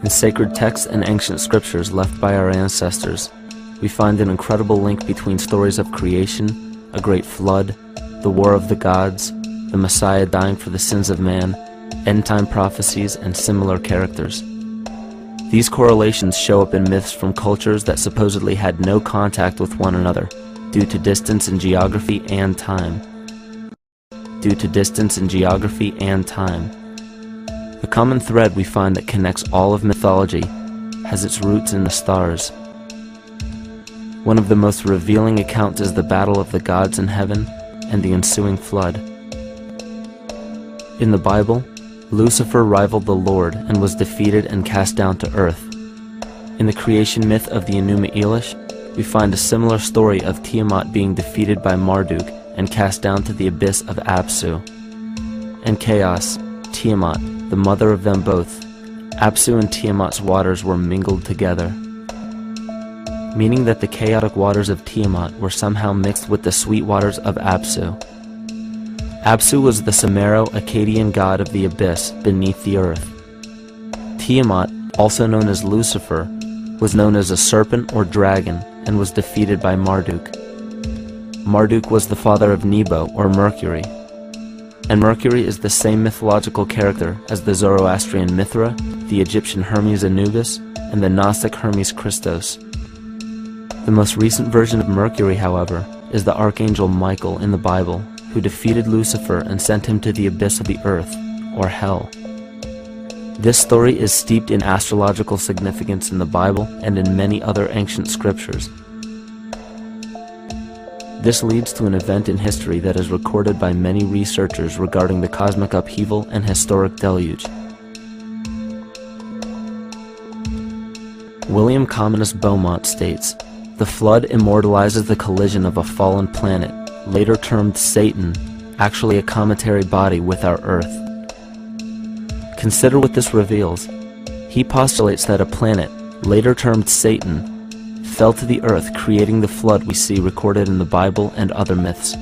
In sacred texts and ancient scriptures left by our ancestors, we find an incredible link between stories of creation, a great flood, the war of the gods, the Messiah dying for the sins of man, end-time prophecies, and similar characters. These correlations show up in myths from cultures that supposedly had no contact with one another due to distance in geography and time. The common thread we find that connects all of mythology has its roots in the stars. One of the most revealing accounts is the battle of the gods in heaven and the ensuing flood. In the Bible, Lucifer rivaled the Lord and was defeated and cast down to earth. In the creation myth of the Enuma Elish, we find a similar story of Tiamat being defeated by Marduk and cast down to the abyss of Apsu. In chaos, Tiamat, the mother of them both, Apsu and Tiamat's waters were mingled together, meaning that the chaotic waters of Tiamat were somehow mixed with the sweet waters of Apsu. Apsu was the Sumero-Akkadian god of the abyss beneath the earth. Tiamat, also known as Lucifer, was known as a serpent or dragon and was defeated by Marduk. Marduk was the father of Nebo or Mercury, and Mercury is the same mythological character as the Zoroastrian Mithra, the Egyptian Hermes Anubis, and the Gnostic Hermes Christos. The most recent version of Mercury, however, is the Archangel Michael in the Bible, who defeated Lucifer and sent him to the abyss of the earth, or hell. This story is steeped in astrological significance in the Bible and in many other ancient scriptures. This leads to an event in history that is recorded by many researchers regarding the cosmic upheaval and historic deluge. William Commonus Beaumont states, "The flood immortalizes the collision of a fallen planet, later termed Satan, actually a cometary body with our Earth." Consider what this reveals. He postulates that a planet, later termed Satan, fell to the earth, creating the flood we see recorded in the Bible and other myths.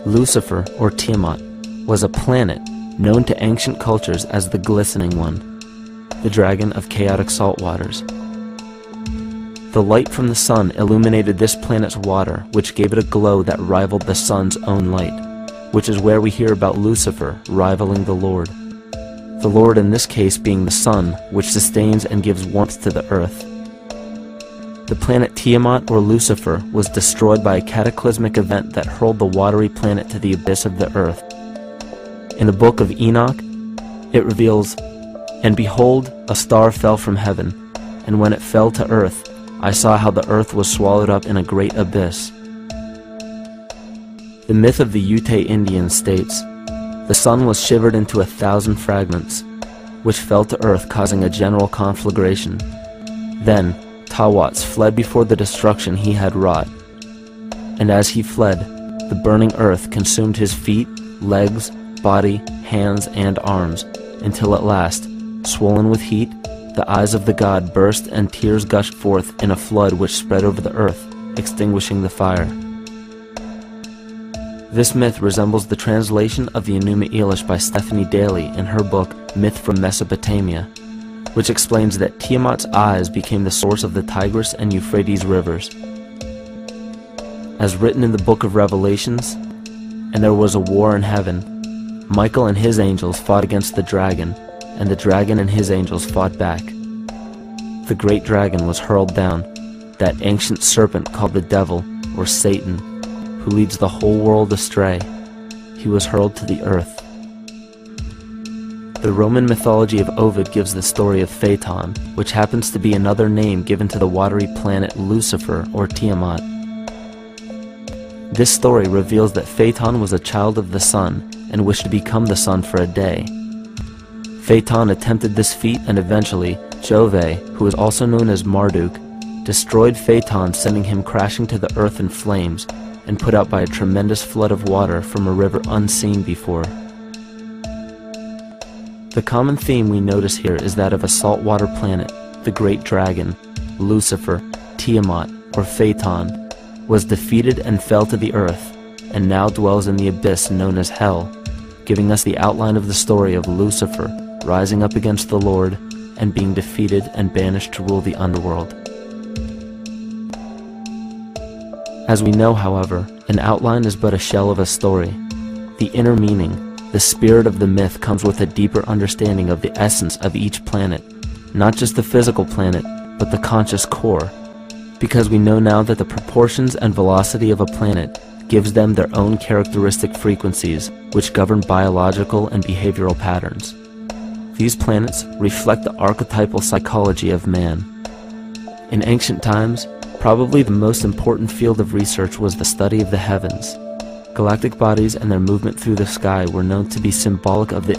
Lucifer, or Tiamat, was a planet known to ancient cultures as the Glistening One, the dragon of chaotic salt waters. The light from the sun illuminated this planet's water, which gave it a glow that rivaled the sun's own light, which is where we hear about Lucifer rivaling the Lord. The Lord in this case being the sun, which sustains and gives warmth to the earth. The planet Tiamat, or Lucifer, was destroyed by a cataclysmic event that hurled the watery planet to the abyss of the earth. In the book of Enoch, it reveals, "And behold, a star fell from heaven, and when it fell to earth, I saw how the earth was swallowed up in a great abyss." The myth of the Ute Indians states, "The sun was shivered into 1,000 fragments, which fell to earth, causing a general conflagration. Then Tawats fled before the destruction he had wrought. And as he fled, the burning earth consumed his feet, legs, body, hands, and arms, until at last, swollen with heat, the eyes of the god burst and tears gushed forth in a flood which spread over the earth, extinguishing the fire." This myth resembles the translation of the Enuma Elish by Stephanie Daly in her book Myth from Mesopotamia, which explains that Tiamat's eyes became the source of the Tigris and Euphrates rivers. As written in the book of Revelations, "And there was a war in heaven. Michael and his angels fought against the dragon, and the dragon and his angels fought back. The great dragon was hurled down, that ancient serpent called the devil, or Satan, who leads the whole world astray. He was hurled to the earth." The Roman mythology of Ovid gives the story of Phaeton, which happens to be another name given to the watery planet Lucifer, or Tiamat. This story reveals that Phaeton was a child of the sun and wished to become the sun for a day. Phaeton attempted this feat, and eventually Jove, who is also known as Marduk, destroyed Phaeton, sending him crashing to the earth in flames and put out by a tremendous flood of water from a river unseen before. The common theme we notice here is that of a saltwater planet, the great dragon, Lucifer, Tiamat, or Phaeton, was defeated and fell to the earth, and now dwells in the abyss known as hell, giving us the outline of the story of Lucifer rising up against the Lord, and being defeated and banished to rule the underworld. As we know, however, an outline is but a shell of a story. The inner meaning, the spirit of the myth, comes with a deeper understanding of the essence of each planet, not just the physical planet, but the conscious core, because we know now that the proportions and velocity of a planet gives them their own characteristic frequencies, which govern biological and behavioral patterns. These planets reflect the archetypal psychology of man. In ancient times, probably the most important field of research was the study of the heavens. Galactic bodies and their movement through the sky were known to be symbolic of the